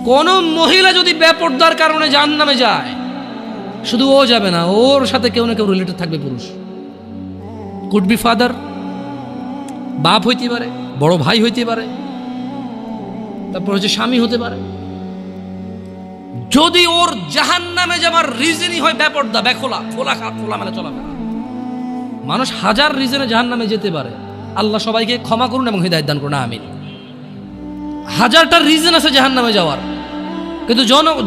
কোন মহিলা যদি বেপরদার কারণে জাহান্নামে যায়, শুধু ও যাবে না, ওর সাথে কেউ না কেউ রিলেটেড থাকবে পুরুষ। কুড বি ফাদার, বাপ হইতে পারে, বড় ভাই হইতে পারে, তারপর হচ্ছে স্বামী হতে পারে। যদি ওর জাহান্নামে যাবার রিজনই হয় বেপরদা, খোলামেলা চলাফেরা। মানুষ হাজার রিজনে জাহান্নামে যেতে পারে, আল্লাহ সবাইকে ক্ষমা করুন এবং হিদায়াত দান করুন, আমিন। হাজারটা রিজন আছে জাহান্নামে যাওয়ার, কিন্তু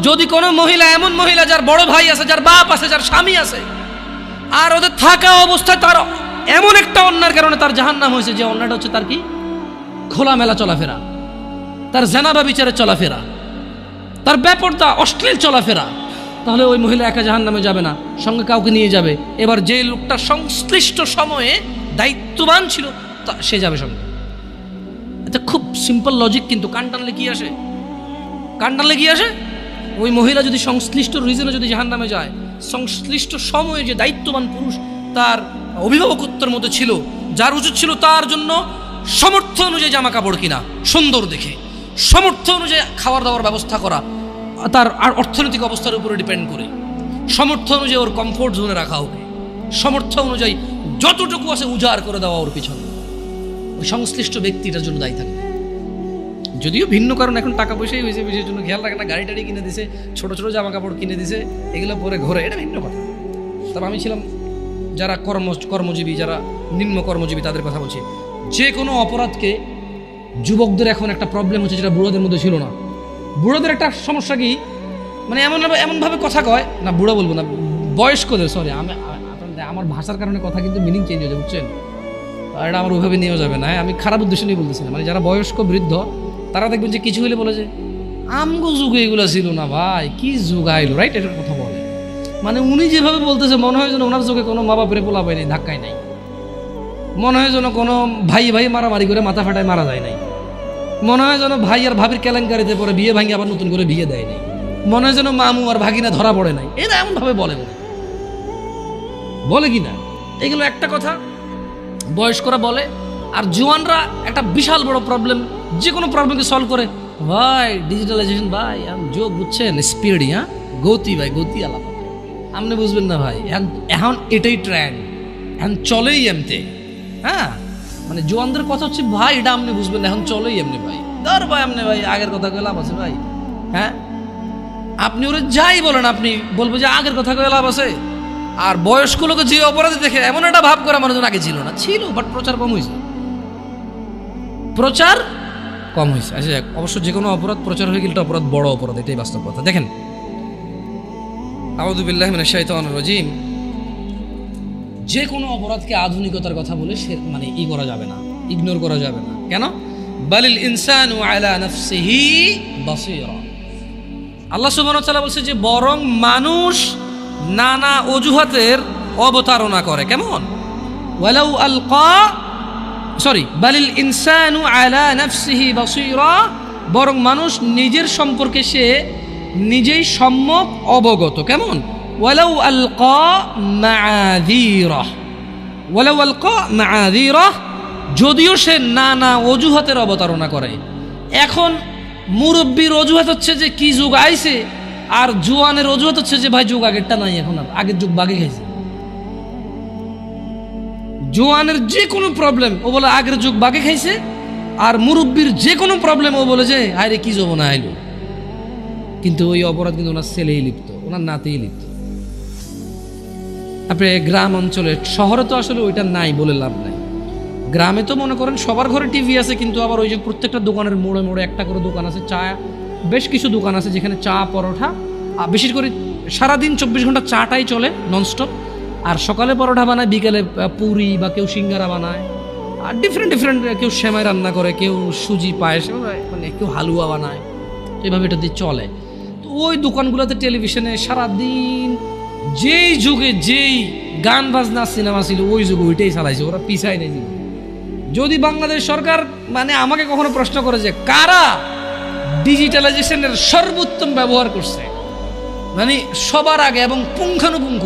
যদি কোনো মহিলা, এমন মহিলা যার বড় ভাই আছে, যার বাপ আছে, যার স্বামী আছে, আর ওদের থাকা অবস্থায় তার এমন একটা অন্যায়ের কারণে তার জাহান্নাম হয়েছে, যে অন্যায়টা হচ্ছে তার কি, খোলামেলা চলাফেরা, তার জানাবা বিচারে চলাফেরা, তার বেপরদা অশ্লীল চলাফেরা, তাহলে ওই মহিলা একা জাহান্নামে যাবে না, সঙ্গে কাউকে নিয়ে যাবে। এবার যে লোকটা সংশ্লিষ্ট সময়ে দায়িত্ববান ছিল সে যাবে সঙ্গে। এটা খুব সিম্পল লজিক, কিন্তু কান টানলে কি আসে? কান টানলে কি আসে? ওই মহিলা যদি সংশ্লিষ্ট রিজনে যদি জাহান্নামে যায়, সংশ্লিষ্ট সময়ে যে দায়িত্ববান পুরুষ তার অভিভাবকত্বের মধ্যে ছিল, যার উচিত ছিল তার জন্য সামর্থ্য অনুযায়ী জামা কাপড় কিনা সুন্দর দেখে, সামর্থ্য অনুযায়ী খাবার দাবার ব্যবস্থা করা, তার আর অর্থনৈতিক অবস্থার উপরে ডিপেন্ড করে, সামর্থ্য অনুযায়ী ওর কমফোর্ট জোনে রাখা, ওকে সামর্থ্য অনুযায়ী যতটুকু আছে উজাড় করে দেওয়া ওর পিছনে, ওই সংশ্লিষ্ট ব্যক্তিটার জন্য দায়ী থাকবে। যদিও ভিন্ন কারণ, এখন টাকা পয়সাই হয়েছে, বিষয়ের জন্য খেয়াল রাখে না, গাড়ি টাড়ি কিনে দিছে, ছোট ছোট জামা কাপড় কিনে দিছে, এগুলো পরে ঘরে, এটা ভিন্ন কথা। তবে আমি ছিলাম যারা কর্মজীবী, যারা নিম্ন কর্মজীবী, তাদের কথা বলছি। যে কোনো অপরাধকে যুবকদের এখন একটা প্রবলেম হচ্ছে, যেটা বুড়োদের মধ্যে ছিল না। বুড়োদের একটা সমস্যা কি, মানে এমনভাবে কথা কয় না, বুড়ো বলবো না, বয়স্কদের, সরি, আমার ভাষার কারণে কথা কিন্তু মিনিং চেঞ্জ হয়ে যাবে, বুঝছেন? এটা আমার ওইভাবে নিয়েও যাবে না, আমি খারাপ উদ্দেশ্য নিয়ে বলতেছিলাম। মানে যারা বয়স্ক বৃদ্ধ, তারা দেখবেন যে কিছু হলে বলে যে আমগো যুগে এগুলো ছিল না ভাই, কি যুগ আইলো, রাইট? এটার কথা বলে, মানে উনি যেভাবে বলতেছে মনে হয় যেন ওনার যুগে কোনো মা বাপরে পোলা পায় নাই, ধাক্কায় নাই, মনে হয় যেন কোনো ভাই মারামারি করে মাথা ফাটায় মারা যায় নাই, মনে হয় যেন ভাই আর ভাবির কেলেঙ্কারিতে পরে বিয়ে ভাঙি আবার নতুন করে বিয়ে দেয় নাই, মনে হয় যেন মামু আর ভাগিনা ধরা পড়ে নাই। এরা এমনভাবে বলে কি না? এগুলো একটা কথা বয়স্করা বলে। আর জোয়ানরা একটা বিশাল বড় প্রবলেম, যে কোনো প্রবলেমকে সলভ করে, ভাই ডিজিটালাইজেশন, ভাই যোগ, বুঝছেন, স্পিড, হ্যাঁ গতি, ভাই গতি আলাদা, আপনি বুঝবেন না ভাই, এখন এটাই ট্রেন্ড, এখন চলেই এমতে। হ্যাঁ, মানে জোয়ানদের কথা হচ্ছে ভাই এটা আপনি বুঝবেন না, এখন চলেই এমনি ভাই, ধর ভাই আপনি ভাই আগের কথা কয়ে লাভ আছে ভাই। হ্যাঁ, আপনি ওরা যাই বলেন, আপনি বলবো যে আগের কথা কয়ে লাভ আছে। আর বয়স্ক লোকে যে অপরাধী দেখে এমন একটা ভাব করে মানুষজন আগে ছিল না, ছিল, বাট প্রচার কম হয়েছে, আচ্ছা অবশ্য যে কোনো অপরাধ প্রচার হয়ে গেলে এটা অপরাধ, বড় অপরাধ, এটাই বাস্তব কথা। দেখেন, আউযু বিল্লাহি মিনাশ শাইতানির রাজিম, যে কোনো অপরাধকে আধুনিকতার কথা বলে সে মানে করা যাবে না, ইগনোর করা যাবে না। কেন? বালিল ইনসানু আলা নাফসিহি বাসীরা, আল্লাহ সুবহানাহু ওয়া তাআলা বলছে যে বরং মানুষ নানা অজুহাতের অবতারণা করে। কেমন? ওয়ালাউ আলকা, বালিল ইনসানু আলা নাফসিহি বাসীরা, বরং মানুষ নিজের সম্পর্কে সে নিজেই সম্যক অবগত। কেমন? ওয়ালাউ আলকা মাআযীরা, যদিও সে নানা অজুহাতের অবতারণা করে। এখন মুরব্বীর অজুহাত হচ্ছে যে কি যুগ আইছে, আর জোয়ানের অজুহাত হচ্ছে যে ভাই যুগ আগেরটা নাই, এখন আর আগের যুগ বাগে খাইছে। জোয়ানের যে কোনো প্রবলেম ও বলে আগের যুগ বাগে খাইছে, আর মুরব্বীর যে কোনো প্রবলেম ও বলে যে আরে কি যৌবন আইলো। কিন্তু ওই অপরাধ কিন্তু ওনার ছেলেই লিপ্ত, ওনার নাতেই লিপ্ত। আপনি গ্রাম অঞ্চলে, শহরে তো আসলে ওইটা নাই বলে লাভ নাই। গ্রামে তো মনে করেন সবার ঘরে টিভি আছে, কিন্তু আবার ওই যে প্রত্যেকটা দোকানের মোড়ে মোড়ে একটা করে দোকান আছে, চা, বেশ কিছু দোকান আছে যেখানে চা, পরোটা, বিশেষ করে সারাদিন 24 ঘন্টা চাটাই চলে ননস্টপ। আর সকালে পরোটা বানায়, বিকেলে পুরি বা কেউ সিঙ্গারা বানায়, আর ডিফারেন্ট কেউ সেমাই রান্না করে, কেউ সুজি পায়েস, মানে কেউ হালুয়া বানায়, এভাবে এটা দিয়ে চলে। তো ওই দোকানগুলোতে টেলিভিশনে সারাদিন যেই যুগে যেই গান বাজনা সিনেমা ছিল ওই যুগে ওইটাই চালাইছে, ওরা পিছাই নেই। যদি বাংলাদেশ সরকার মানে আমাকে কখনো প্রশ্ন করে যে কারা ডিজিটালাইজেশনের সর্বোত্তম ব্যবহার করছে, মানে সবার আগে এবং পুঙ্খানুপুঙ্খ,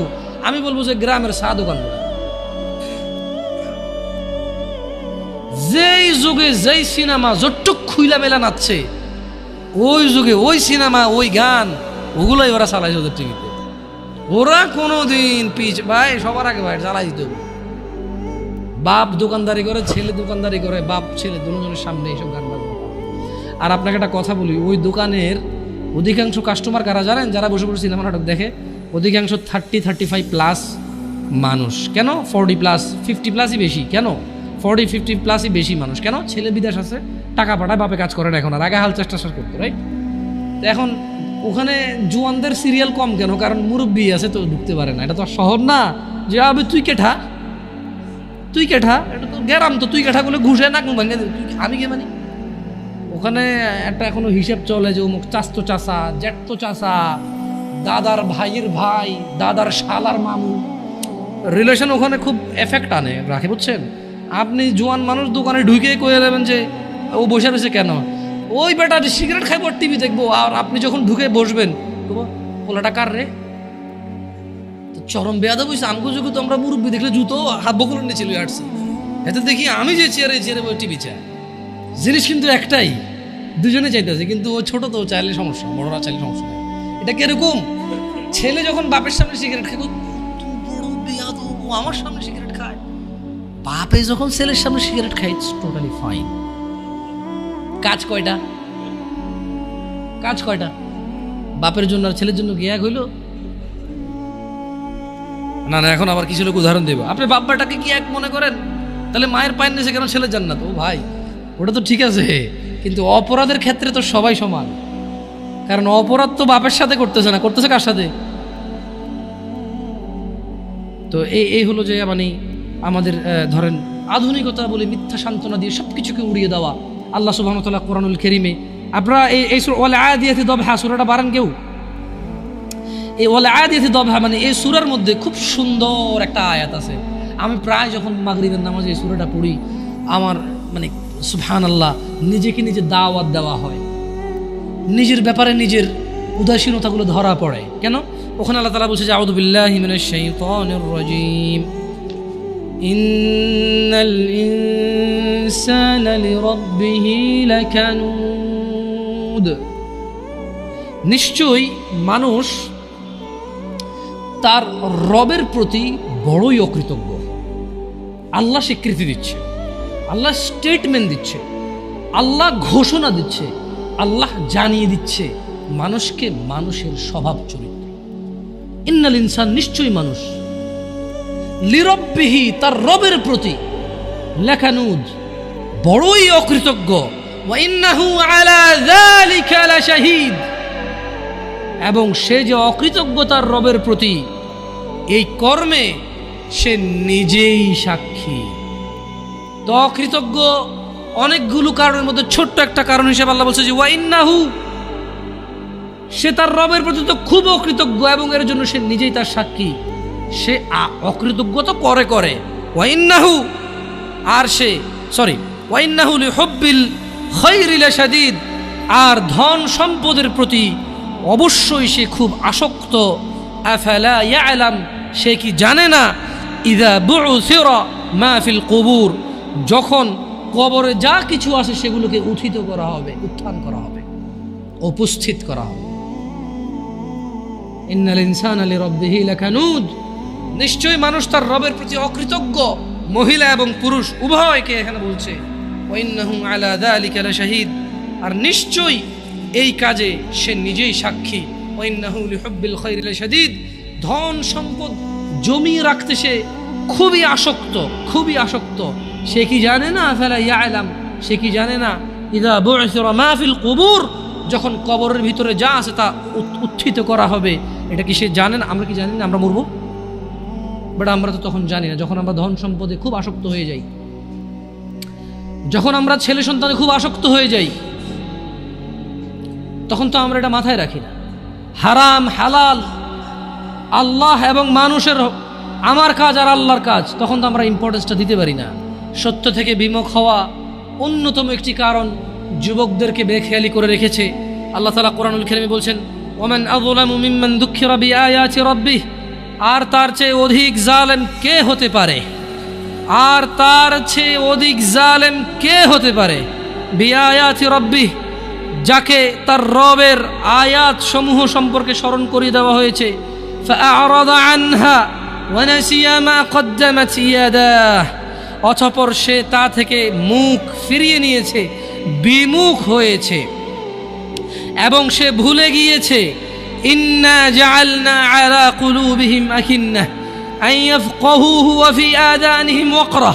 আমি বলবো যে গ্রামের চা দোকানগুলো। যেই যুগে যেই সিনেমা যতটুক খুইলা মেলা নাচছে, ওই যুগে ওই সিনেমা ওই গান ওগুলোই ওরা চালাইছে ওদের টিভিতে। ওরা কোনোদিন ভাই সবার আগে ভাই চালাই দিত। বাপ দোকানদারি করে, ছেলে দোকানদারি করে, বাপ ছেলে দুজনের সামনে এইসব গান বাজবে। আর আপনাকে একটা কথা বলি, ওই দোকানের অধিকাংশ কাস্টমার কারা জানেন? যারা বসে বসে সিনেমা নাটক দেখে, অধিকাংশ 30-35 প্লাস মানুষ। কেন? 40 প্লাস 50 প্লাসই বেশি। কেন? 40-50 প্লাসই বেশি মানুষ। কেন? ছেলে বিদেশ আছে, টাকা পাঠায়, বাপে কাজ করে না এখন, আর আগে হাল চেষ্টা করতো, রাইট? তো এখন ওখানে জোয়ানদের সিরিয়াল কম কেন? কারণ মুরব্বী আছে তো ঢুকতে পারে না। এটা তো শহর না যে আবে তুই কেঠা, তুই কেঠা, এটা তো গ্রাম, তো তুই কেঠা বলে ঘুষে না ভাঙে আমি কে মানি। ওখানে একটা এখনো হিসেব চলে যে অমুক চাস্তো চাষা, জ্যাঠতো চাষা, দাদার ভাইয়ের ভাই, দাদার শালার মামু, রিলেশন ওখানে খুব এফেক্ট আনে রাখে, বুঝছেন? আপনি জোয়ান মানুষ দোকানে ঢুকে কয়ে দেবেন যে ও বসে রয়েছে কেন, ওই বেটা সিগারেট খাইব আর টিভি দেখবো। আর আপনি যখন ঢুকে বসবেন তো পোলাটা কার রে, তো চরম বেয়াদব হয়েছে। আমগো যুগে তো আমরা মুরব্বী দেখলে জুতো হাত বকুলে নিয়ে চলে আসছি, এতে দেখি আমি যে চেয়ারে টিভি চাই। জিনিস কিন্তু একটাই, দুজনে চাইতেছে, কিন্তু ও ছোট তো চাইলে সমস্যা, বড়রা চাইলে সমস্যা নেই। এটা কিরকম? ছেলে যখন বাপের সামনে সিগারেট খায়, বড় বেয়াদব, ও আমার সামনে সিগারেট খায়। বাপে যখন ছেলের সামনে সিগারেট খায়, ইটস টোটালি ফাইন। কাজ কয়টা? কাজ কয়টা? বাপের জন্য আর ছেলের জন্য কি এক হইল? না না, এখন আবার কিছু লোক উদাহরণ দেব। আপনি বাপ্পাটাকে কি এক মনে করেন? তাহলে মায়ের পায়ের নিচে কেন ছেলের জান্নাত? ও ভাই, ওটা তো ঠিক আছে, কিন্তু অপরাধের ক্ষেত্রে তো সবাই সমান। কারণ অপরাধ তো বাপের সাথে করতেছে না, করতেছে কার সাথে? তো এই হলো যে মানে আমাদের ধরেন আধুনিকতা বলে মিথ্যা সান্ত্বনা দিয়ে সবকিছুকে উড়িয়ে দেওয়া। আল্লাহ সুবহানাহু ওয়া তাআলা কোরআনুল কারীমে, আপনারা এই ওয়াল আদিয়াতি দবহা সূরাটা পারেন কেউ? এই ওয়াল আদিয়াতি দবহা মানে এই সূরার মধ্যে খুব সুন্দর একটা আয়াত আছে। আমি প্রায় যখন মাগরিবের নামাজে এই সূরাটা পড়ি, আমার মানে সুবহানাল্লাহ, নিজেকে নিজে দাওয়াত দেওয়া হয়, নিজের ব্যাপারে নিজের উদাসীনতাগুলো ধরা পড়ে। কেন? ওখানে আল্লাহ তাআলা বলছে যে আউযু বিল্লাহি মিনাশ শাইতানির রাজীম, ইন্নাল ইনসানা লিরাব্বিহি লাকানুদ। নিশ্চয়ই মানুষ তার রবের প্রতি বড়ই অকৃতজ্ঞ। আল্লাহ স্বীকৃতি দিচ্ছে, আল্লাহ স্টেটমেন্ট দিচ্ছে, আল্লাহ ঘোষণা দিচ্ছে, আল্লাহ জানিয়ে দিচ্ছে মানুষকে মানুষের স্বভাব চরিত্র। ইন্নাল ইনসান, নিশ্চয়ই মানুষ, লিরব্বিহি, তার রবের প্রতি, লাকানুদ, বড়ই অকৃতজ্ঞ। ওয়া ইন্নাহু আলা যালিকা লাশাহীদ, এবং সে যে অকৃতজ্ঞ তার রবের প্রতি, এই কর্মে সে নিজেই সাক্ষী। তো অকৃতজ্ঞ অনেকগুলো কারণের মধ্যে ছোট্ট একটা কারণ হিসেবে আল্লাহ বলছে যে ওয়া ইন্নাহু, সে তার রবের প্রতি তো খুব অকৃতজ্ঞ এবং এর জন্য সে নিজেই তার সাক্ষী। সে অকৃতজ্ঞ তো করে ওয়া ইন্নাহু, আর সে ওয়া ইন্নাহু লিহুব্বিল খায়রি লাশাদীদ, আর ধন সম্পদের প্রতি অবশ্যই সে খুব আসক্ত। আফালা ইয়ালাম, সে কি জানে না? ইযা বু'সিরা মা ফিল কুবুর, যখন কবরে যা কিছু আছে সেগুলোকে উত্থিত করা হবে, উত্থান করা হবে, উপস্থিত করা হবে। ইন্নাল ইনসানা লিরাব্বিহি লাকানুদ, নিশ্চয়ই মানুষ তার রবের প্রতি অকৃতজ্ঞ। মহিলা এবং পুরুষ উভয়কে এখানে বলছে ওয়া ইন্নাহু আলা যালিকা লাশাহীদ, আর নিশ্চয়ই এই কাজে সে নিজেই সাক্ষী। ওয়া ইন্নাহু লিহুব্বিল খায়রি লাশাদীদ, ধন সম্পদ জমিয়ে রাখতে সে খুবই আসক্ত, খুবই আসক্ত। সে কি জানে না? আফালা ইয়ালাম, সে কি জানে না? ইযা বু'সিরা মা ফিল কুবুর, যখন কবরের ভিতরে যা আছে তা উত্থিত করা হবে। এটা কি সে জানে না? আমরা কি জানি না আমরা মরব? বাট আমরা তো তখন জানি না। যখন আমরা ধন সম্পদে খুব আসক্ত হয়ে যাই, যখন আমরা ছেলে সন্তানে খুব আসক্ত হয়ে যাই, তখন তো আমরা এটা মাথায় রাখি না। হারাম হালাল, আল্লাহ এবং মানুষের, আমার কাজ আর আল্লাহর কাজ, তখন তো আমরা ইম্পর্টেন্সটা দিতে পারি না। সত্য থেকে বিমুখ হওয়া অন্যতম একটি কারণ যুবকদেরকে বেখেয়ালি করে রেখেছে। আল্লাহ তাআলা কোরআনুল কারীমে বলছেন ওয়ামান আযলামু মিম্মান যুক্কিরা বিআয়াতি রাব্বিহ, আর তার চেয়ে অধিক জালেম কে হতে পারে? আর তার চেয়ে অধিক জালেম কে হতে পারে? বিআয়াতি রাব্বিহ, যাকে তার রবের আয়াত সমূহ সম্পর্কে স্মরণ করিয়ে দেওয়া হয়েছে, فأعرض عنها ونسي ما قدمت يداه, অতঃপর সে তা থেকে মুখ ফিরিয়ে নিয়েছে, বিমুখ হয়েছে এবং সে ভুলে গিয়েছে ইন্না জাআলনা আলা কুলুবিহিম আকিন্নাহ আন ইয়াফকাহুহু ওয়া ফি আযানিহিম ওয়াকরা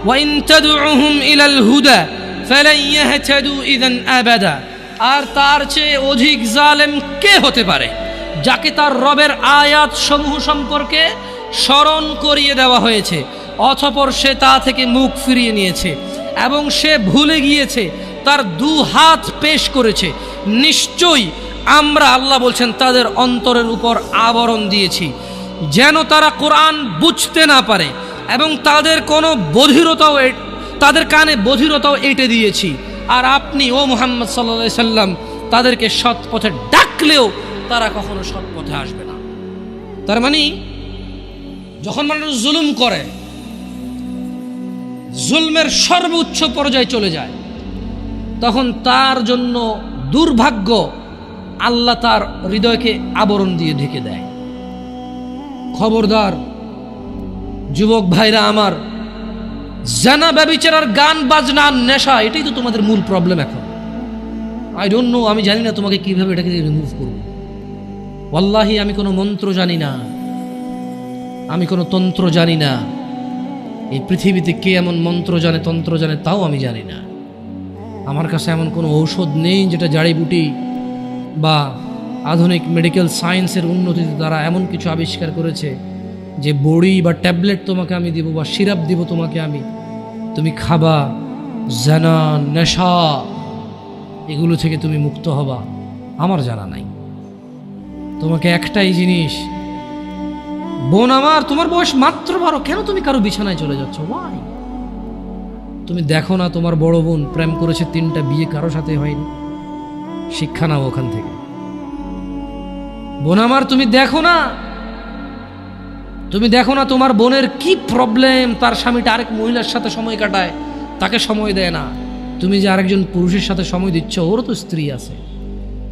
ওয়া ইন তাদউহুম ইলাল হুদা ফালান ইয়াহতাদু ইযান আবাদা। আর তার চেয়ে অধিক জালেম কে হতে পারে যাকে তার রবের আয়াত সমূহ সম্পর্কে স্মরণ করিয়ে দেওয়া হয়েছে, অতঃপর সে তা থেকে মুখ ফিরিয়ে নিয়েছে এবং সে ভুলে গিয়েছে, তার দু হাত পেশ করেছে। নিশ্চয়ই আমরা, আল্লাহ বলছেন, তাদের অন্তরের উপর আবরণ দিয়েছি যেন তারা কোরআন বুঝতে না পারে, এবং তাদের কোনো বধিরতাও, তাদের কানে বধিরতাও এঁটে দিয়েছি। আর আপনি ও মুহাম্মদ সাল্লাল্লাহু আলাইহি সাল্লাম তাদেরকে সৎ পথে ডাকলেও তারা কখনো সৎ পথে আসবে না। তার মানে যখন মানুষ জুলুম করে, জুলমের সর্বোচ্চ পর্যায়ে চলে যায়, তখন তার জন্য দুর্ভাগ্য, আল্লাহ তার হৃদয়কে আবরণ দিয়ে ঢেকে দেয়। খবরদার যুবক ভাইরা আমার, জানা, ব্যভিচার, গান বাজনা, নেশা, এটাই তো তোমাদের মূল প্রবলেম এখন। আই ডোন্ট নো, আমি জানি না তোমাকে কিভাবে এটাকে রিমুভ করব। ওয়াল্লাহি আমি কোনো মন্ত্র জানি না, আমি কোনো তন্ত্র জানি না। এই পৃথিবীতে কে এমন মন্ত্র জানে, তন্ত্র জানে, তাও আমি জানি না। আমার কাছে এমন কোনো ঔষধ নেই যেটা জাড়িবুটি বা আধুনিক মেডিকেল সায়েন্সের উন্নতিতে তারা এমন কিছু আবিষ্কার করেছে যে বড়ি বা ট্যাবলেট তোমাকে আমি দিব বা সিরাপ দিব তোমাকে আমি, তুমি খাবা, জানা, নেশা, এগুলো থেকে তুমি মুক্ত হবা। আমার জানা নাই। তোমাকে একটাই জিনিস, বোন আমার, তোমার বয়স মাত্র 12, কেন তুমি কারো বিছানায় চলে যাচ্ছ? ওয়াই? তুমি দেখো না তোমার বড় বোন প্রেম করেছে, 3টা বিয়ে কারো সাথে হয়নি? শিক্ষা নাও ওখান থেকে। বোন আমার, তুমি দেখো না তোমার বোনের কি প্রবলেম, তার স্বামীটা আরেক মহিলার সাথে সময় কাটায়, তাকে সময় দেয় না। তুমি যে আরেকজন পুরুষের সাথে সময় দিচ্ছ, ওরও তো স্ত্রী আছে।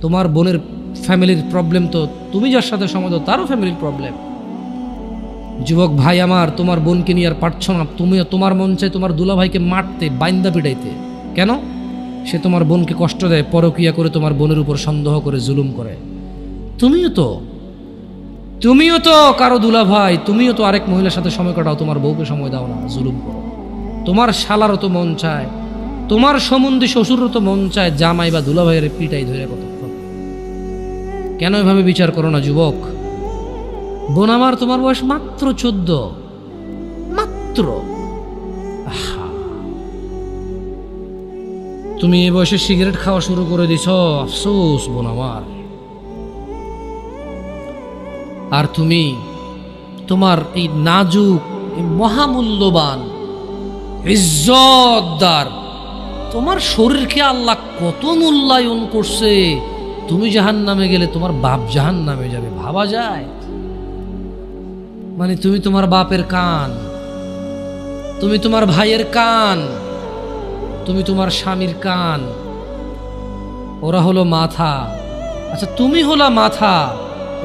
তোমার বোনের ফ্যামিলির প্রবলেম তো তুমি যার সাথে সময় দাও তারও ফ্যামিলির প্রবলেম। যুবক ভাই আমার, তোমার বোনকে নিয়ে আর পারছ না, তোমার মন চায় তোমার দুলাভাইকে মারতে, বাইন্দা পিটাইতে। কেন? সে তোমার বোনকে কষ্ট দেয়, পরকিয়া করে তোমার বোনের উপর সন্দেহ করে জুলুম করে। তুমিও তো কারো দুলাভাই, তুমিও তো আরেক মহিলার সাথে সময় কাটাও, তোমার বউকে সময় দাও না, জুলুম করো। তোমার শালারও তো মন চায়, তোমার সম্বন্ধে শ্বশুরও তো মন চায় জামাই বা দুলাভাইয়ের পিটাই ধরে কতক্ষণ। কেন এভাবে বিচার করো না যুবক? বোন আমার, তোমার বয়স মাত্র 14, মাত্র। তুমি এই বয়সে সিগারেট খাওয়া শুরু করে দিছ, আফসোস বোন আমার। আর তুমি তোমার এই নাজুক, এই মহামূল্যবান, ইজ্জতদার তোমার শরীরকে আল্লাহ কত মূল্যায়ন করছে। তুমি জাহান্নামে গেলে তোমার বাপ জাহান্নামে যাবে, ভাবা যায়? মানে তুমি তোমার বাপের কান, তুমি তোমার ভাইয়ের কান, তুমি তোমার স্বামীর কান, ওরা হলো মাথা। আচ্ছা, তুমি হলা মাথা,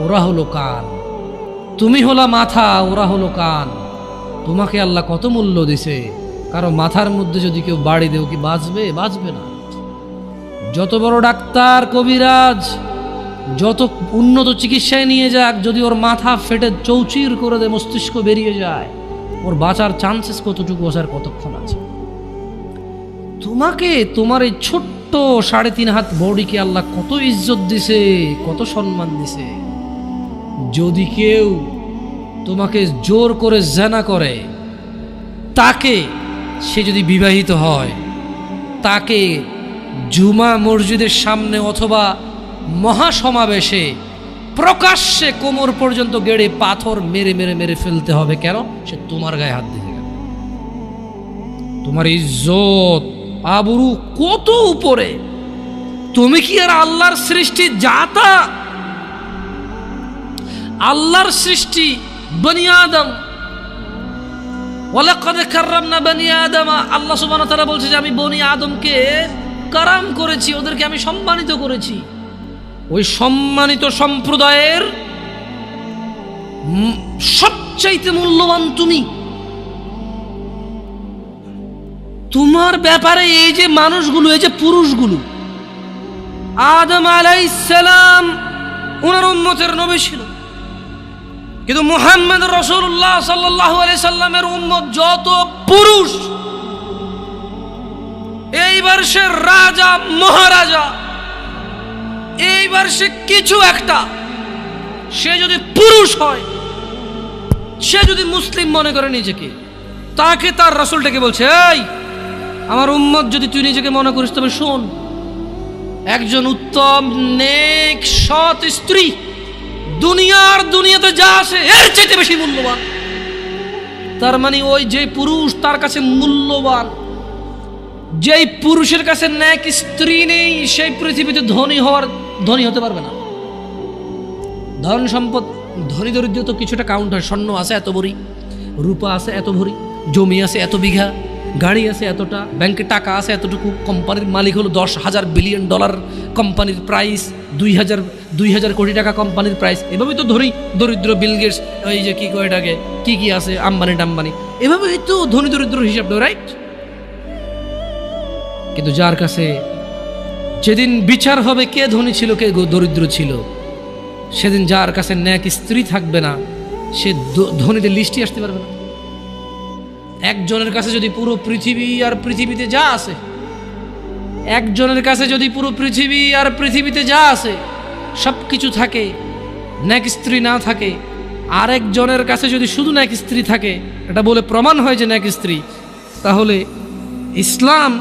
ওরা হলো কান। তুমি হলা মাথা, ওরা হলো কান। তোমাকে আল্লাহ কত মূল্য দিছে। কারো মাথার মধ্যে যদি কেউ বাড়ি দেও, কি বাঁচবে? বাঁচবে না। যত বড় ডাক্তার, কবিরাজ, যত উন্নত চিকিৎসায় নিয়ে যাক, যদি ওর মাথা ফেটে চৌচির করে দেয়, মস্তিষ্ক বেরিয়ে যায়, ওর বাঁচার চান্সেস কতটুকু আছে আর কতক্ষণ আছে? তোমাকে, তোমার এই ছোট্ট 3.5 হাত বডিকে আল্লাহ কত ইজ্জত দিছে, কত সম্মান দিছে। যদি কেউ তোমাকে জোর করে জেনা করে, তাকে, সে যদি বিবাহিত হয়, তাকে জুমা মসজিদের সামনে অথবা মহাসমাবেশে প্রকাশ্যে কোমর পর্যন্ত গেড়ে পাথর মেরে মেরে মেরে ফেলতে হবে। কেন? সে তোমার গায়ে হাত দিতে গেল। তোমার ইজ্জত, আবরু কত উপরে। তুমি কি আর আল্লাহর সৃষ্টি জাতা? আল্লাহর সৃষ্টি বনি আদম, ওয়ালাকাদ কাররামনা বনি আদম। আল্লাহ সুবহানাহু ওয়া তাআলা বলছে যে আমি বনি আদমকে কারাম করেছি, ওদেরকে আমি সম্মানিত করেছি। ওই সম্মানিত সম্প্রদায়ের সবচাইতে মূল্যবান তুমি। তোমার ব্যাপারে এই যে মানুষগুলো, এই যে পুরুষগুলো, আদম আলাইহিস সালাম ওনার উম্মতের নবী ছিল, কিন্তু মুহাম্মদ রাসূলুল্লাহ সাল্লাল্লাহু আলাইহি সাল্লামের উম্মত যত পুরুষ, এইবার সে রাজা মহারাজা, এইবার সে কিছু একটা, সে যদি পুরুষ হয়, সে যদি মুসলিম মনে করে নিজেকে, তাকে তার রাসূলটাকে বলছে, এই আমার উম্মত যদি তুই নিজেকে মনে করিস, তবে শোন, একজন উত্তম নেক সৎ স্ত্রী দুনিয়াতে যা আছে এর চাইতে বেশি মূল্যবান। তার মানে ওই যে পুরুষ তার কাছে মূল্যবান, যেই পুরুষের কাছে নেক স্ত্রী নেই, সেই পৃথিবীতে ধনী হতে পারবে না। ধন সম্পদ, ধনী দরিদ্র তো কিছুটা কাউন্ট হয়। স্বর্ণ আছে এত ভরি, রূপা আছে এত ভরি, জমি আছে এত বিঘা, গাড়ি আছে এতটা, ব্যাংকে টাকা আছে এতটুকু, কোম্পানির মালিক হলো 10,000 বিলিয়ন ডলার কোম্পানির প্রাইস, 2,000 কোটি টাকা কোম্পানির প্রাইস। এভাবেই তো ধনী দরিদ্র বিল গেটস, ওই যে কি কয়টাকে কি আছে, আম্বানি টাম্বানি, এভাবেই তো ধনী দরিদ্র হিসাব, রাইট? কিন্তু যার কাছে যেদিন বিচার হবে কে ধনী ছিল কে দরিদ্র ছিল, সেদিন যার কাছে নেক স্ত্রী থাকবে না, সে ধনীদের লিস্টে আসতে পারবে না। একজনের কাছে যদি পুরো পৃথিবী আর পৃথিবীতে যা আছে, একজনের কাছে যদি পুরো পৃথিবী আর পৃথিবীতে যা আছে সব কিছু থাকে, নেক স্ত্রী না থাকে, আরেকজনের কাছে যদি শুধু নেক স্ত্রী থাকে, এটা বলে প্রমাণ হয় যে নেক স্ত্রী, তাহলে ইসলাম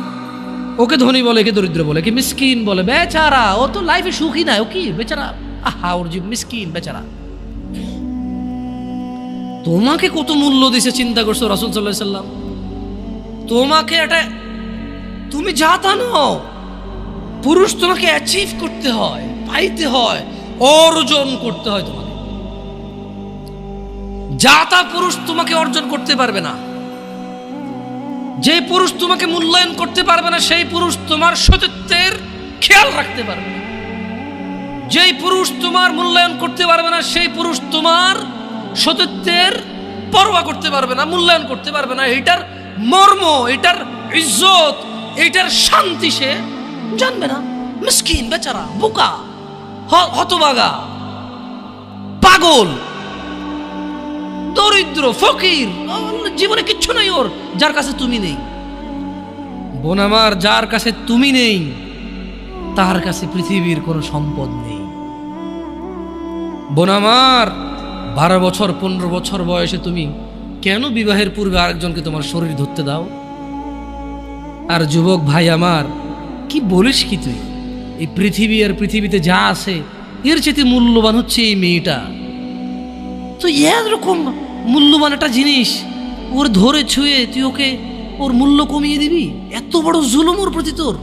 ওকে ধনী বলে, কে দরিদ্র বলে, কি মিসকিন বলে? বেচারা, ও তো লাইফে সুখী না, ও কি বেচারা, আহা ওর জীব মিসকিন বেচারা। তোমাকে কত মূল্য দিছে চিন্তা করছো রাসূল সাল্লাল্লাহু আলাইহি সাল্লাম? তোমাকে এটা, তুমি যা তা নও, পুরুষ তোমাকে অ্যাচিভ করতে হয়, পাইতে হয়, অর্জন করতে হয়। তোমাকে যা তা পুরুষ তোমাকে অর্জন করতে পারবে না। যে পুরুষ তোমাকে মূল্যায়ন করতে পারবে না, সেই পুরুষ তোমার সতীত্বের খেয়াল রাখতে পারবে না। যেই পুরুষ তোমার মূল্যায়ন করতে পারবে না, সেই পুরুষ তোমার সতীত্বের পরোয়া করতে পারবে না, মূল্যায়ন করতে পারবে না। এটার মর্ম, এটার ইজ্জত, এটার শান্তি সে জানবে না। মিসকিন বেচারা, বোকা, হতভাগা, পাগল, দরিদ্র, ফকির, জীবনে কিচ্ছু নাই ওর, যার কাছে তুমি নেই। বোন আমার, যার কাছে তুমি নেই তার কাছে পৃথিবীর কোনো সম্পদ নেই। বোন আমার, 12 বছর 15 বছর বয়সে তুমি কেন বিবাহের পূর্বে আরেকজনকে তোমার শরীর ধরতে দাও? আর যুবক ভাই আমার, কি বলিস কি তুই? এই পৃথিবী আর পৃথিবীতে যা আছে এর চেয়ে মূল্যবান হচ্ছে এই মেয়েটা। তো এরকম মূল্যবান একটা জিনিস ওর ধরে ছুঁয়ে তুই ওকে ওর মূল্য কমিয়ে দিবি? এত বড় জুলুম ওর প্রতি তোর।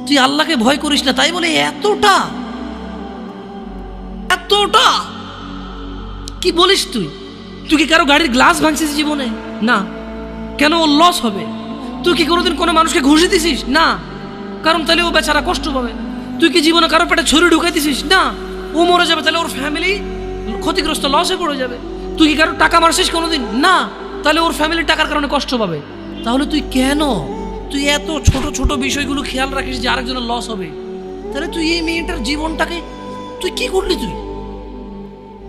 তুই আল্লাহকে ভয় করিস না, তাই বলে এতটা এতটা কি বলিস তুই? তুই কি কারো গাড়ির গ্লাস ভাঙছিস জীবনে? না। কেন? ওর লস হবে। তুই কি কোনোদিন কোনো মানুষকে ঘুষি দিছিস? না, কারণ তাহলে ও বেচারা কষ্ট পাবে। তুই কি জীবনে কারো পেটে ছুরি ঢুকাই দিছিস? না, ও মরে যাবে, তাহলে ওর ফ্যামিলি ক্ষতিগ্রস্ত, লসে পড়ে যাবে। তুই কি কারো টাকা মারছিস কোনোদিন? না, তাহলে ওর ফ্যামিলির টাকার কারণে কষ্ট পাবে। তাহলে তুই কেন তুই এত ছোট ছোট বিষয়গুলো খেয়াল রাখিস যে আরেকজনের লস হবে? তাহলে তুই এই মেয়েটার জীবনটাকে তুই কি করলি?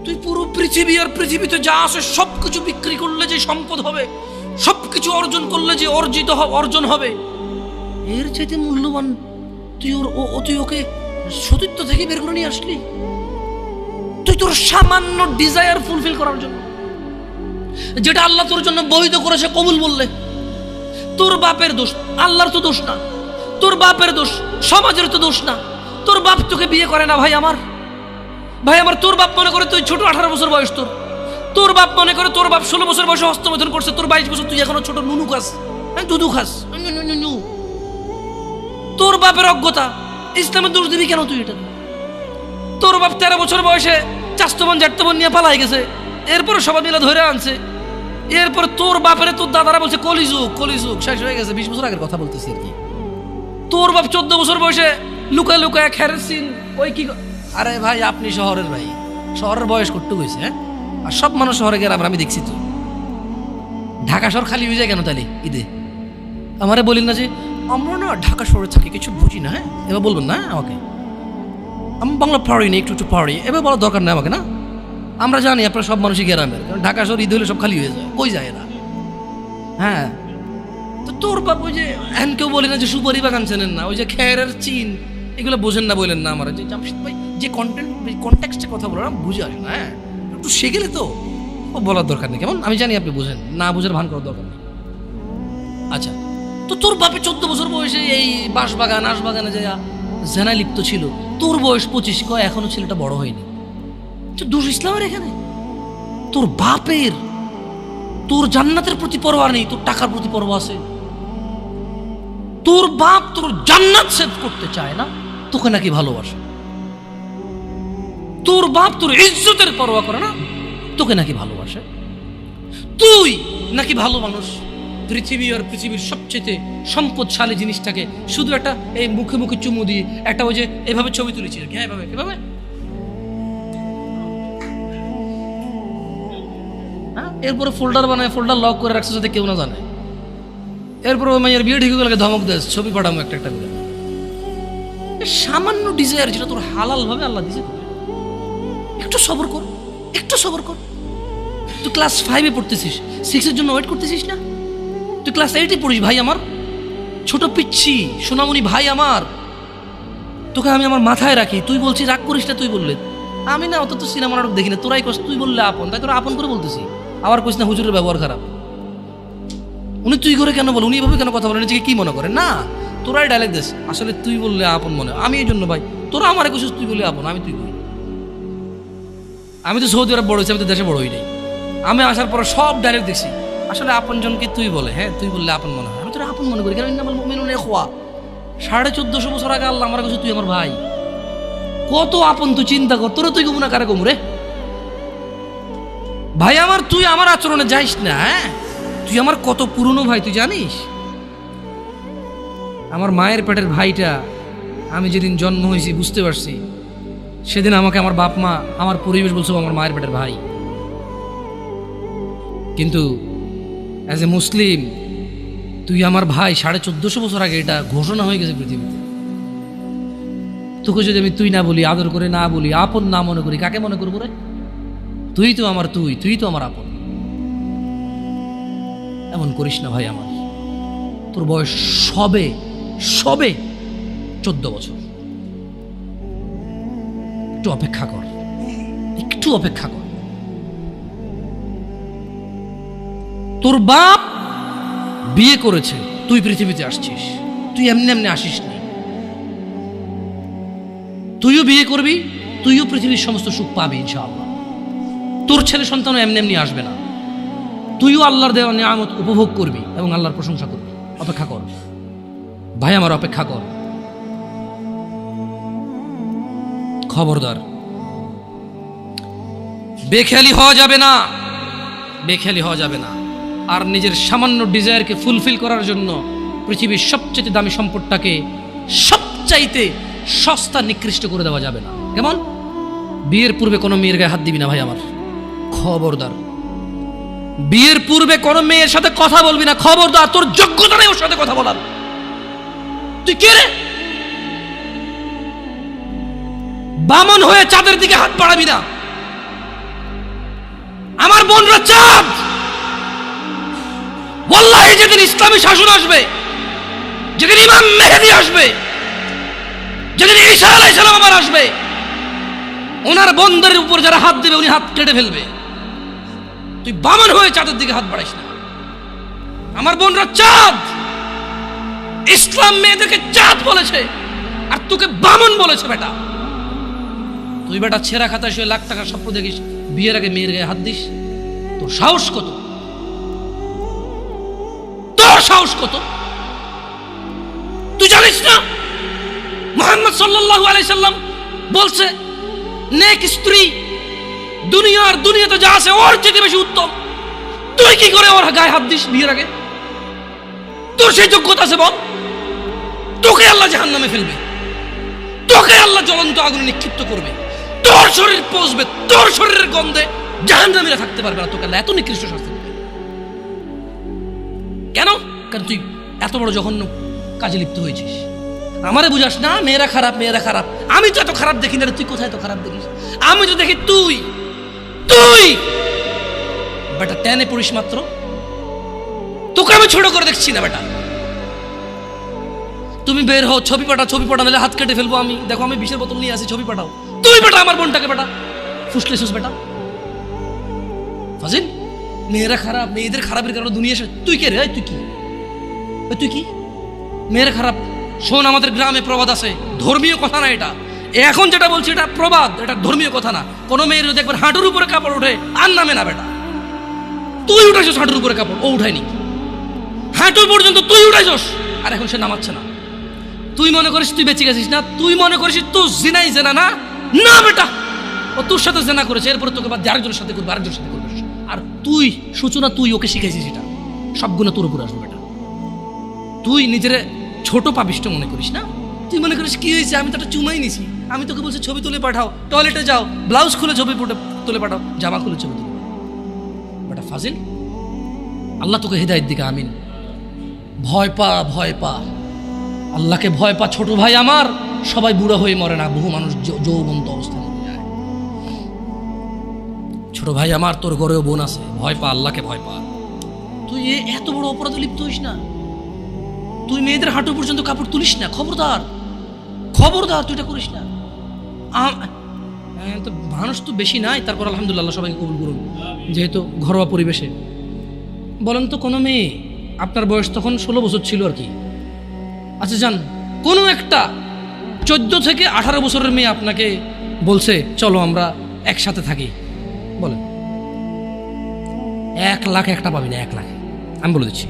তুই পুরো পৃথিবী আর পৃথিবীতে যা আছে সবকিছু বিক্রি করলে যে সম্পদ হবে, সবকিছু অর্জন করলে যে অর্জন হবে, এর চাইতে মূল্যবান তুই ওকে সতীত্ব থেকে বের করে নিয়ে আসলি। তুই তোর সামান্য ডিজায়ার ফুলফিল করার জন্য, যেটা আল্লাহ তোর জন্য বৈধ করেছে, কবুল বললে তোর বাপের দোষ, আল্লাহর তো দোষ না। তোর বাপের দোষ, সমাজের তো দোষ না। তোর বাপ তোকে বিয়ে করে না ভাই আমার, তোর বাপ মনে করে তুই ছোট, 18 বছর বয়স তোর বাপ মনে করে তোর বাপ 16 বছর বয়সে হস্তমৈথুন করছে, তোর 22 বছর, তুই এখনো ছোট নুনু খাস, দুধু খাস। তোর বাপের অজ্ঞতা, ইসলামের দোষ দিবি কেন তুই? এটা তোর বাপ 13 বছর বয়সে চাস্তবন জ্যাঠতবন নিয়ে পালাই গেছে, এরপরে সবাই মিলে ধরে আনছে। এরপরে তোর বাপের তোর দাদারা বলছে কলিযুগ শেষ হয়ে গেছে। 20 বছর আগের কথা বলতেছি আর কি। তোর বাপ 14 বছর বয়সে লুকায় লুকায় খেরসিন ওই কি আরে ভাই আপনি শহরের ভাই, শহরের বয়স কট্টু হয়েছে হ্যাঁ? আর সব মানুষ শহরে গেলে আমি দেখছি তো ঢাকা শহর খালি হয়ে যায় কেন তাহলে ঈদে? আমারে বলিন না যে আমরা না ঢাকা শহরে থাকি কিছু বুঝি না, হ্যাঁ এবার বলবেন না আমাকে, আমি বাংলা পারি না, একটু পারি, এবার বলার দরকার নেই আমাকে না। আমরা জানি আপনারা সব মানুষই গ্রামের, কারণ ঢাকা শহর ঈদ হলে সব খালি হয়ে যায়, কই যায় এরা? হ্যাঁ তো তোর বাপ ওই যে এখন কেউ বলি না যে সুপারি বাগান চেনেন না, ওই যে খেরের চিন এগুলো বোঝেন না, বললেন না আমার যে জামশেদ ভাই যে কন্টেক্সটে কথা বলার বুঝে আসে না, হ্যাঁ একটু শিখেলে তো ও বলার দরকার নেই কেমন, আমি জানি আপনি বোঝেন না, বুঝার ভান করার দরকার নেই। আচ্ছা তো তোর বাপে 14 বছর বয়সে এই বাঁশবাগান আশবাগানে যায় জেনায় লিপ্ত ছিল, তোর বয়স 25, কয় এখনো ছেলেটা বড় হয়নি, দোষ ইসলামের এখানে? তোর বাপের তোর জান্নাতের প্রতি পরোয়া নেই, তোর টাকার প্রতি পরোয়া আছে। তোর বাপ তোর জান্নাত সেভ করতে চায় না, তোকে নাকি ভালোবাসে। তোর বাপ তোর ইজ্জতের পরোয়া করে না, তোকে নাকি ভালোবাসে। তুই নাকি ভালো মানুষ, পৃথিবী আর পৃথিবীর সবচেয়ে সম্পদশালী জিনিসটাকে শুধু একটা এই মুখে মুখে চুমু দিয়ে একটা ওই যে এভাবে ছবি তুলেছি, হ্যাঁ এভাবে এভাবে এরপরে ফোল্ডার বানায়, ফোল্ডার লক করে রাখছে যাতে কেউ না জানে। এরপরে ওই মাইয়ের বিয়ে ঠিক হয়ে গেলে ধমক দেয় ছবি পাঠাবো একটা একটা করে। সামান্য ডিজায়ার যেটা তোর হালাল ভাবে আল্লাহ দিয়েছে, একটু সবর কর, একটু সবর কর। তুই ক্লাস 5-এ পড়তেছিস, 6-এর জন্য ওয়েট করতেছিস না? তুই ক্লাস 8-এ পড়িস ভাই আমার, ছোট পিচ্ছি সোনামণি ভাই আমার, তোকে আমি আমার মাথায় রাখি। তুই বলছিস রাগ করিস না, তুই বললে আমি না অত তো সিনেমা নাটক দেখি না, তোরাই কস, তুই বললে আপন, তাই তোরা আপন করে বলতেছি। আবার কইস না হুজুরের ব্যবহার খারাপ, উনি তুই করে কেন বল, উনি এভাবে কেন কথা বলেন, নিজেকে কি মনে করে? না তোরাই ডায়লগ দিস, আসলে তুই বললে আপন মনে, আমি এই জন্য ভাই তোরা আমার কইছিস তুই বললে আপন, আমি তুই বলি। আমি তো সৌদি আরব বড় হয়েছি, আমি তো দেশে বড় হই নাই। আমি আসার পর সব ডাইরেক্ট দেখছি আসলে আপন জনকে তুই বলে, হ্যাঁ তুই বললে আপন মনে হয়, আমি তোরা আপন মনে করি, কারণ মেনুনে খোয়া 1450 বছর আগে আল্লাহ আমার কাছে তুই আমার ভাই, কত আপন তুই চিন্তা কর। তোরা তুই কমু না কারে কমু রে ভাই আমার, তুই আমার আচরণে যাইস না, হ্যাঁ তুই আমার কত পুরনো ভাই তুই জানিস। আমার মায়ের পেটের ভাইটা আমি যেদিন জন্ম হয়েছি বুঝতে পারছি, সেদিন আমাকে আমার বাপ মা আমার পরিবেশ বলছো আমার মায়ের পেটের ভাই। কিন্তু অ্যাজ এ মুসলিম তুই আমার ভাই, 1450 বছর আগে এটা ঘোষণা হয়ে গেছে পৃথিবীতে। তোকে যদি আমি তুই না বলি, আদর করে না বলি, আপন না মনে করি, কাকে মনে করবো রে? তুই তো আমার তুই তো আমার আপন। এমন করিস না ভাই আমার, তোর বয়স সবে 14 বছর, একটু অপেক্ষা কর, একটু অপেক্ষা কর। তোর বাপ বিয়ে করেছে, তুই পৃথিবীতে আসছিস, তুই এমনি এমনি আসিস না, তুইও বিয়ে করবি, তুইও পৃথিবীর সমস্ত সুখ পাবি ইনশাআল্লাহ। তোর ছেলে সন্তানও এমনি এমনি আসবে না, তুইও আল্লাহর দেওয়া নিয়ামত উপভোগ করবি এবং আল্লাহর প্রশংসা করবি। অপেক্ষা কর ভাই আমার, অপেক্ষা কর। খবরদার বেখেয়ালি হওয়া যাবে না, বেখেয়ালি হওয়া যাবে না। আর নিজের সামান্য ডিজায়ারকে ফুলফিল করার জন্য পৃথিবীর সবচেয়ে দামি সম্পদটাকে সবচাইতে সস্তা নিকৃষ্ট করে দেওয়া যাবে না। কেমন? বিয়ের পূর্বে কোনো মেয়ের গায়ে হাত দিবি না ভাই আমার, খবরদার। বিয়ের পূর্বে কোনো মেয়ের সাথে কথা বলবি না, খবরদার। তোর যোগ্যতা নেই ওর সাথে কথা বলার। তুই কে রে? বামন হয়ে চাঁদের দিকে হাত বাড়াবি না। আমার বোনরা চাঁদ, ওয়াল্লাহি যেদিন ইসলামী শাসন আসবে, যেদিন ইমাম মেহেদী আসবে, যেদিন ঈসা আলাইহিস সালাম আবার আসবে, ওনার বোনদের উপর যারা হাত দেবে উনি হাত কেটে ফেলবে। তুই বামন হয়ে চাঁদের দিকে হাত বাড়াইস না। আমার বোনরা চাঁদ, ইসলাম মেয়েদেরকে চাঁদ বলেছে আর তোকে বামন বলেছে। বেটা তুই বেটা ছেঁড়া খাতা শুয়ে লাখ টাকার স্বপ্ন দেখিস, বিয়ের আগে মেয়ের গায়ে হাত দিস? তোর সাহস কত? তোর সাহস কত? তুই জানিস না মুহাম্মদ সাল্লাল্লাহু আলাইহি সাল্লাম বলছে নেক স্ত্রী দুনিয়াতে যা আছে ওর চেয়ে বেশি উত্তম। তুই কি করে ওর গায়ে হাত দিস বিয়ের আগে? তোর সেই যোগ্যতা আছে বল? তোকে আল্লাহ জাহান্নামে ফেলবে, তোকে আল্লাহ জ্বলন্ত আগুনে নিক্ষিপ্ত করবে, তোর শরীর পচবে, তোর শরীরের গন্ধে জাহান্নামীরা থাকতে পারবে না, তোকে আল্লাহ এত নিকৃষ্ট শাস্তি দেবে। কেন? কারণ তুই এত বড় জঘন্য কাজে লিপ্ত হয়েছিস। আমারে বুঝাস না মেয়েরা খারাপ, মেয়েরা খারাপ। আমি তো এত খারাপ দেখি না, তুই কোথায় তো খারাপ দেখিস? আমি তো দেখি তুই বেটা টেনে পড়িস মাত্র, তোকে আমি ছোট করে দেখছি না বেটা। তুমি বের হও, ছবি পাঠাও, নাহলে হাত কেটে ফেলবো আমি। দেখো আমি বিষের বোতল নিয়ে আসি, ছবি পাঠাও। তুই বেটা আমার বোনটাকে বেটা ফুসলেছিস বেটা ফাজিল। মেয়েরা খারাপ, মেয়েদের খারাপের কারণে দুনিয়া তুই কে রে? তুই কি মেয়েরা খারাপ? শোন, আমাদের গ্রামে প্রবাদ আছে, ধর্মীয় কথা না এটা। এখন যেটা বলছি এটা প্রবাদ, এটা ধর্মীয় কথা না। কোনো মেয়ের যদি একবার হাঁটুর উপরে কাপড় ওঠে আর নামে না বেটা। তুই উঠাইছস হাঁটুর উপরে কাপড়, ও উঠায়নি। হাঁটু পর্যন্ত তুই উঠাইছস, আর এখন সে নামাচ্ছে না। তুই মনে করিস তুই বেঁচে গেছিস না? তুই মনে করিস তোর জিনাই জেনা না? না বেটা, ও তোর সাথে জেনা করেছে, এরপরে তোকে বাদ আরেকজনের সাথে করবে, আরেকজনের সাথে করবে। আর তুই সূচনা, তুই ওকে শিখাইছিস, এটা সবগুলো তোর উপরে আসবে বেটা। তুই নিজের ছোট পাপিষ্ট মনে করিস না? তুই মনে করিস কি হয়েছে, আমি তো একটা চুমাই নিছি, আমি তোকে বলছি ছবি তুলে পাঠাও, টয়লেটে যাও, ব্লাউজ খুলে ছবি তুলে পাঠাও, জামা খুলে ছবি তুলে বেটা ফাজিল। আল্লাহ তোকে হেদায়েত দিকে আমিন। ভয় পা, আল্লাহকে ভয় পা ছোট ভাই আমার। সবাই বুড়া হয়ে মরে না, বহু মানুষ যৌবন্ত অবস্থায় মরে যায়। ছোট ভাই আমার, তোর ঘরেও বোন আছে, ভয় পা, আল্লাহকে ভয় পা। তুই এত বড় অপরাধে লিপ্ত হইস না। তুই মেয়েদের হাঁটু পর্যন্ত কাপড় তুলিস না, খবরদার, তুই এটা করিস না। তো মানুষ তো বেশি নাই, তারপর আলহামদুলিল্লাহ সবাইকে কবুল করুন। যেহেতু ঘরোয়া পরিবেশে বলেন তো, কোনো মেয়ে, আপনার বয়স তখন 16 বছর ছিল আর কি। আচ্ছা যান, কোনো একটা 14 থেকে 18 বছরের মেয়ে আপনাকে বলছে চলো আমরা একসাথে থাকি, বলেন 1 লাখ একটা পাবি না, 1 লাখ। আমি বলে দিচ্ছি,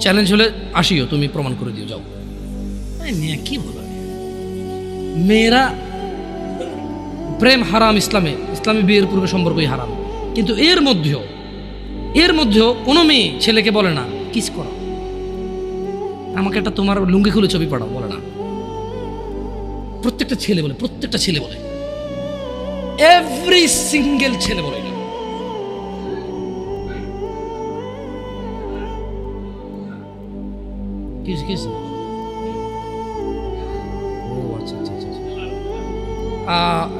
চ্যালেঞ্জ হলে আসিও, তুমি প্রমাণ করে দিও, যাও। মেয়ে কি বলবে? মেয়েরা প্রেম হারাম ইসলামে, ইসলামী বিয়ের পূর্বে সম্পর্কই হারাম। কিন্তু এর মধ্যেও কোনো মেয়ে ছেলেকে বলে না কিস করো, আমাকে একটা তোমার লুঙ্গি খুলে ছবি পাঠাও, বলে না। প্রত্যেকটা ছেলে বলে, এভরি সিঙ্গেল ছেলে বলে।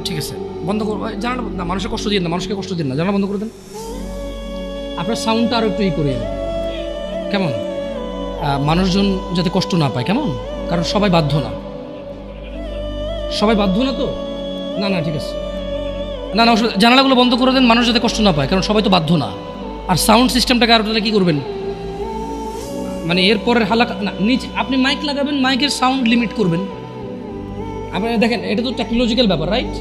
ঠিক আছে, বন্ধ করবো, জানা না, মানুষকে কষ্ট দিন না, জানা বন্ধ করে দেন। আপনার সাউন্ডটা আরো একটু করিয়ে দেন, কেমন? মানুষজন যাতে কষ্ট না পায়, কেমন? কারণ সবাই বাধ্য না তো। না ঠিক আছে, না জানালাগুলো বন্ধ করে দেন, মানুষ যাতে কষ্ট না পায়, কারণ সবাই তো বাধ্য না। আর সাউন্ড সিস্টেমটাকে আরো কি করবেন, মানে এরপরের হালাকা না, নিচে আপনি মাইক লাগাবেন, মাইকের সাউন্ড লিমিট করবেন। আপনি দেখেন, এটা তো টেকনোলজিক্যাল ব্যাপার, রাইট?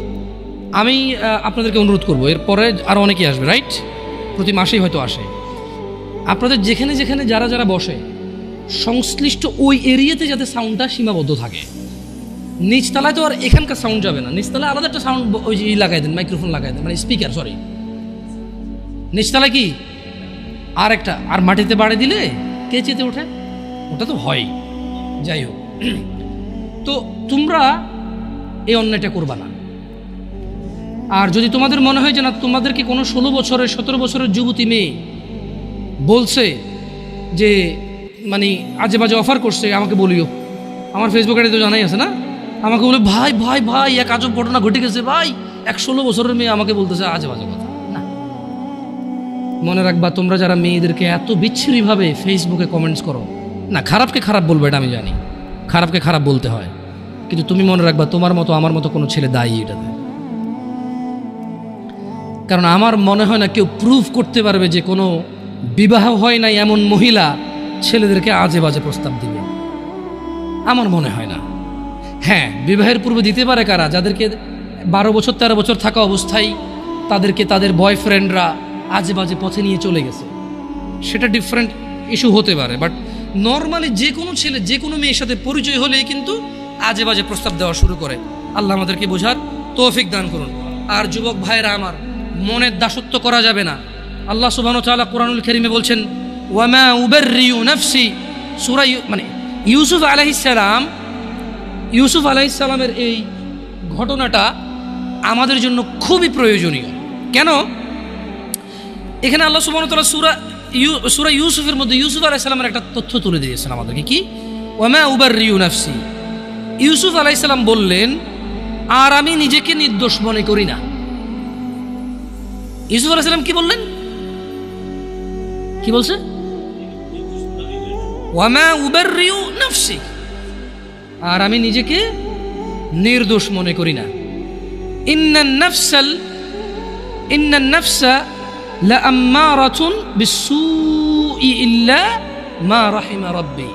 আমি আপনাদেরকে অনুরোধ করবো, এরপরে আরও অনেকেই আসবে, রাইট? প্রতি মাসেই হয়তো আসে। আপনাদের যেখানে যারা বসে, সংশ্লিষ্ট ওই এরিয়াতে যাতে সাউন্ডটা সীমাবদ্ধ থাকে। নিচতলায় তো আর এখানকার সাউন্ড যাবে না, নিচতলায় আলাদা একটা সাউন্ড ওই যে লাগাই দেন, মাইক্রোফোন লাগাই দেন, মানে স্পিকার, সরি। নিচতলায় কি আর একটা, আর মাটিতে বাড়ি দিলে কে চেতে ওঠে, ওটা তো হয়। যাই হোক, তো তোমরা এই অন্যায়টা করবা না। আর যদি তোমাদের মনে হয় যে না, তোমাদেরকে কোনো 16 বছরের 17 বছরের যুবতী মেয়ে বলছে যে মানে আজে বাজে অফার করছে, আমাকে বলিও। আমার ফেসবুক আইডি তো জানাই আছে না, আমাকে বলে ভাই এক আজব ঘটনা ঘটে গেছে ভাই, 16 বছরের মেয়ে আমাকে বলতেছে আজে বাজে কথা। না, মনে রাখবা, তোমরা যারা মেয়েদেরকে এত বিচ্ছিরিভাবে ফেসবুকে কমেন্টস করো না, খারাপকে খারাপ বলবে, এটা আমি জানি, খারাপকে খারাপ বলতে হয়, কিন্তু তুমি মনে রাখবা, তোমার মতো আমার মতো কোনো ছেলে দায়ী এটাতে। কারণ আমার মনে হয় না কেউ প্রুভ করতে পারবে যে কোনো বিবাহ হয় নাই এমন মহিলা ছেলেদেরকে আজে বাজে প্রস্তাব দিবে, আমার মনে হয় না। হ্যাঁ, বিবাহের পূর্বে দিতে পারে কারা, যাদেরকে 12 বছর 13 বছর থাকা অবস্থায় তাদেরকে তাদের বয়ফ্রেন্ডরা আজে বাজে পথে নিয়ে চলে গেছে, সেটা ডিফারেন্ট ইস্যু হতে পারে। বাট নর্মালি যে কোনো ছেলে যে কোনো মেয়ের সাথে পরিচয় হলেই কিন্তু আজে বাজে প্রস্তাব দেওয়া শুরু করে। আল্লাহ আমাদেরকে বোঝার তৌফিক দান করুন। আর যুবক ভাইরা আমার, মনের দাসত্ব করা যাবে না। আল্লাহ সুবহানাহু ওয়া তাআলা কুরআনুল কারীমে বলছেন, ওয়ামা উবাররিউ নাফসি, সূরা মানে ইউসুফ আলাইহিস সালামের এই ঘটনাটা আমাদের জন্য খুবই প্রয়োজনীয়। কেন? এখানে আল্লাহ সুবহানাহু ওয়া তাআলা সূরা ইউসুফের মধ্যে ইউসুফ আলাইহিস সালামের একটা তথ্য তুলে দিয়েছেন আমাদেরকে। কি? ওয়ামা উবাররিউ নাফসি। ইউসুফ আলাইহিস সালাম বললেন, আর আমি নিজেকে নির্দোষ মনে করি না। ইউসুফ আলাইহিস সালাম কি বললেন? কি বলছে? ওয়ামা উবাররিউ নাফসি, আর আমি নিজেকে নির্দোষ মনে করি না। ইন্নান নাফসা লাআম্মারাতুন বিসসুই ইল্লা মা রাহিমা রাব্বি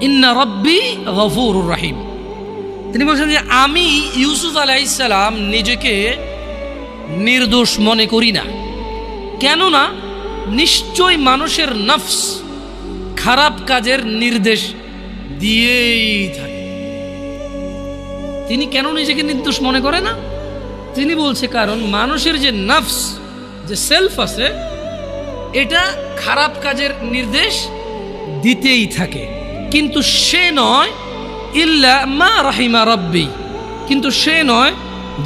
ইন্না রাব্বি গফুরুর রহিম। তিনি বলছেন যে আমি ইউসুফ আলাইহিস সালাম নিজেকে নির্দোষ মনে করি না। কেননা নিশ্চয় মানুষের নফস খারাপ কাজের নির্দেশ দিয়েই থাকে। তিনি কেন নিজেকে নির্দোষ মনে করে না? তিনি বলছে কারণ মানুষের যে নফস, যে সেলফ আছে, এটা খারাপ কাজের নির্দেশ দিতেই থাকে। কিন্তু সে নয় ইল্লা মা রাহিমা রাব্বি, কিন্তু সে নয়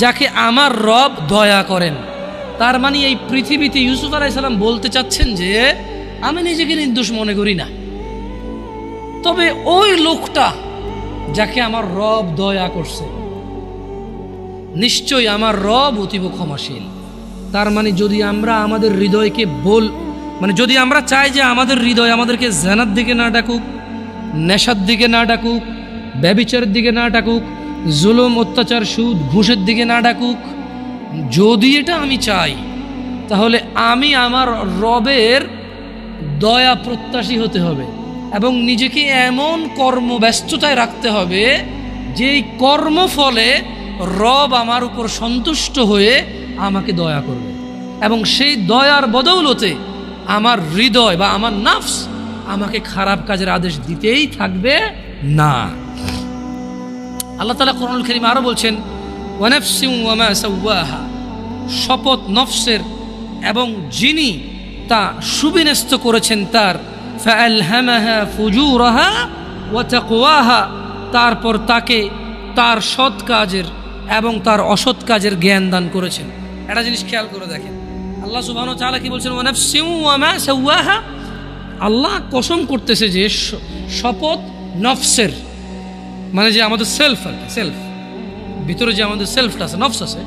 যাকে আমার রব দয়া করেন। তার মানে এই পৃথিবীতে ইউসুফ আলাইহিস সালাম বলতে চাচ্ছেন যে আমি নিজেকে নির্দোষ মনে করি না, তবে ওই লোকটা যাকে আমার রব দয়া করছে, নিশ্চয়ই আমার রব অতীব ক্ষমাশীল। তার মানে যদি আমরা আমাদের হৃদয়কে যদি আমরা চাই যে আমাদের হৃদয় আমাদেরকে জানার দিকে না ডাকুক, নেশার দিকে না ডাকুক, ব্যভিচারের দিকে না ডাকুক, জুলুম অত্যাচার সুদ ঘুষের দিকে না ডাকুক, যদি এটা আমি চাই, তাহলে আমি আমার রবের দয়া প্রত্যাশী হতে হবে এবং নিজেকে এমন কর্মব্যস্ততায় রাখতে হবে যেই কর্মফলে রব আমার উপর সন্তুষ্ট হয়ে আমাকে দয়া করবে এবং সেই দয়ার বদৌলতে আমার হৃদয় বা আমার নফস আমাকে খারাপ কাজের আদেশ দিতেই থাকবে না। আল্লাহ তাআলা কোরআনুল কারীমে আরো বলছেন, ওয়া নাফসিন ওয়া মা সাওয়াহা, শপথ নফসের এবং যিনি তা সুবিন্যস্ত করেছেন তার, ফাআলহামাহা ফুজুরাহা ওয়া তাকওয়াহা, তারপর তাকে তার সৎ কাজের এবং তার অসৎ কাজের জ্ঞান দান করেছেন। একটা জিনিস খেয়াল করে দেখেন, আল্লাহ সুবহানাহু ওয়া তাআলা কি বলছেন? ওয়া নাফসিন ওয়া মা সাওয়াহা। আল্লাহ কসম করতেছে যে শপথ নফসের, মানে যে আমাদের সেলফ আর কি, সেলফ ভিতরে যে আমাদের সেলফটা আছে, নফস আছে,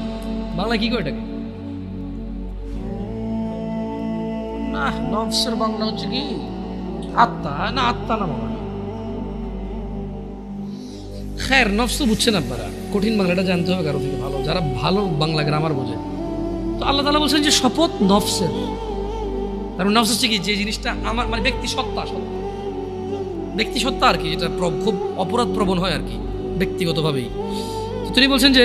বাংলা কি কয় এটাকে? না, নফসের বাংলা হচ্ছে কি আত্মা না? আত্মা না মনে হয়। খের, নফস তো বুঝছেন আপনারা, কঠিন বাংলাটা জানতে হবে কারো থেকে ভালো, যারা ভালো বাংলা গ্রামার বোঝে। তো আল্লাহ তাআলা বলছেন যে শপথ নফসের। তার নফস হচ্ছে কি? যে জিনিসটা আমার মানে ব্যক্তি সত্তা আর কি, যেটা খুব অপরাধ প্রবণ হয় আর কি ব্যক্তিগতভাবেই। তো তিনি বলছেন যে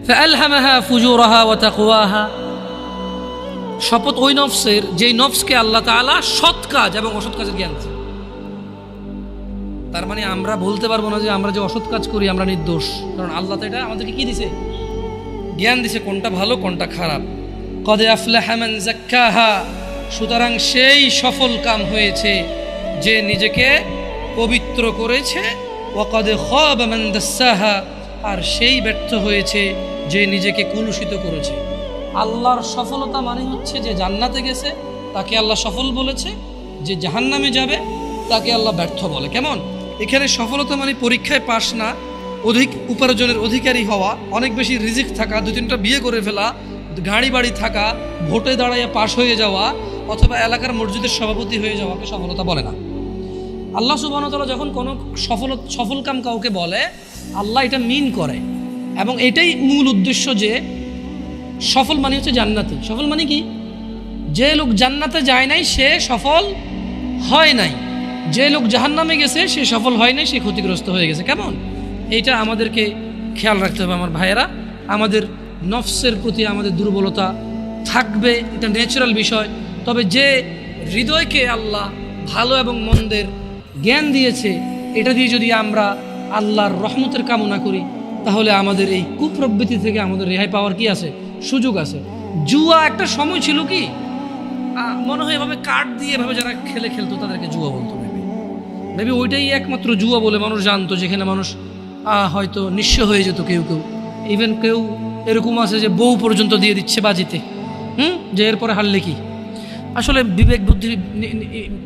ফাআলহামাহা ফুজুরাহা ওয়া তাকওয়াহা, শপথ ওই নফসের যেই নফসকে আল্লাহ তাআলা সৎ কাজ এবং অসৎ কাজের জ্ঞান দিয়েছেন। তার মানে আমরা বলতে পারবো না যে আমরা যে অসৎ কাজ করি আমরা নির্দোষ, কারণ আল্লাহ তো এটা আমাদেরকে কি দিছে? জ্ঞান দিছে, কোনটা ভালো কোনটা খারাপ। কদ আফলাহা মান যাক্কাহা, সুতরাং সেই সফল কাম হয়েছে যে নিজেকে পবিত্র করেছে। ওয়া কদ খাবা মান দাসসাহা, আর সেই ব্যর্থ হয়েছে যে নিজেকে কলুষিত করেছে। আল্লাহর সফলতা মানে হচ্ছে যে জান্নাতে গেছে তাকে আল্লাহ সফল বলেছে, যে জাহান্নামে যাবে তাকে আল্লাহ ব্যর্থ বলে। কেমন? এখানে সফলতা মানে পরীক্ষায় পাশ না, অধিক উপার্জনের অধিকারী হওয়া, অনেক বেশি রিজিক থাকা, 2-3টা বিয়ে করে ফেলা, গাড়ি বাড়ি থাকা, ভোটে দাঁড়াইয়া পাশ হয়ে যাওয়া, অথবা এলাকার মসজিদের সভাপতি হয়ে যাওয়াকে সফলতা বলে না। আল্লাহ সুবহানাহু ওয়া তাআলা যখন কোনো সফল কাম কাউকে বলে, আল্লাহ এটা মিন করে এবং এটাই মূল উদ্দেশ্য যে সফল মানে হচ্ছে জান্নাতি। সফল মানে কি? যে লোক জান্নাতে যায় নাই সে সফল হয় নাই, যে লোক জাহান্নামে গেছে সে সফল হয় নাই, সে ক্ষতিগ্রস্ত হয়ে গেছে। কেমন? এইটা আমাদেরকে খেয়াল রাখতে হবে আমার ভাইয়েরা। আমাদের নফসের প্রতি আমাদের দুর্বলতা থাকবে, এটা ন্যাচারাল বিষয়। তবে যে হৃদয়কে আল্লাহ ভালো এবং মন্দের জ্ঞান দিয়েছে, এটা দিয়ে যদি আমরা আল্লাহর রহমতের কামনা করি, তাহলে আমাদের এই কুপ্রবৃত্তি থেকে আমাদের রেহাই পাওয়ার কি আছে? সুযোগ আছে। জুয়া একটা সময় ছিল কি মনে হয় এভাবে কার্ড দিয়ে এভাবে যারা খেলতো তাদেরকে জুয়া বলতো, মেবি ওইটাই একমাত্র জুয়া বলে মানুষ জানতো, যেখানে মানুষ হয়তো নিঃস্ব হয়ে যেত কেউ কেউ। ইভেন কেউ এরকম আছে যে বউ পর্যন্ত দিয়ে দিচ্ছে বাজিতে, যে এরপরে হারলে কি। আসলে বিবেক বুদ্ধি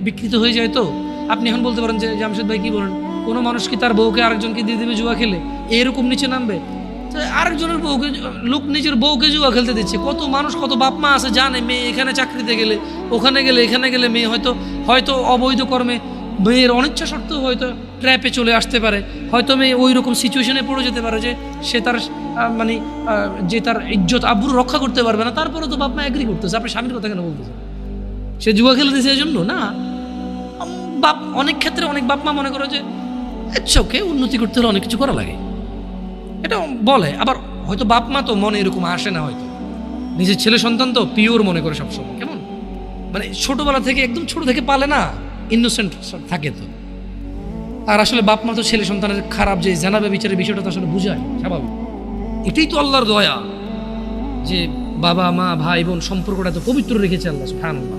বিকৃত হয়ে যায়। তো আপনি এখন বলতে পারেন যে জামশেদ ভাই কি বলেন, কোনো মানুষ কি তার বউকে আরেকজনকে দিয়ে দেবে জুয়া খেলে? এরকম নিচে নামবে? আরেকজনের বউকে, লোক নিজের বউকে জুয়া খেলতে দিচ্ছে। কত মানুষ, কত বাপ মা আছে জানে মেয়ে এখানে চাকরিতে গেলে, ওখানে গেলে, এখানে গেলে মেয়ে হয়তো অবৈধ কর্মে, মেয়ের অনিচ্ছা সত্ত্বেও হয়তো ট্র্যাপে চলে আসতে পারে, হয়তো মেয়ে ওই রকম সিচুয়েশনে পড়ে যেতে পারে যে সে তার মানে যে তার ইজ্জত আব্রু রক্ষা করতে পারবে না। তারপরে তো বাপ মা এগ্রি করতেছে। আপনি স্বামীর কথা কেন বলতেছেন? সে জুয়া খেলে দিয়েছে এই জন্য না। অনেক ক্ষেত্রে অনেক বাপ মা মনে করে যে ওকে উন্নতি করতে হলে অনেক কিছু করা লাগে, এটা বলে। আবার হয়তো বাপ মা তো মনে এরকম আসে না, হয়তো নিজের ছেলে সন্তান তো পিওর মনে করে সবসময়, কেমন মানে ছোটবেলা থেকে, একদম ছোট থেকে পালে না, ইনোসেন্ট থাকে তো। আর আসলে বাপ মা তো ছেলে সন্তানের খারাপ যে জানাবে বিচারের বিষয়টা তো আসলে বুঝায়, স্বাভাবিক। এটাই তো আল্লাহর দয়া যে বাবা মা ভাই বোন সম্পর্কটা তো পবিত্র রেখেছে আল্লাহ সুবহানাল্লাহ।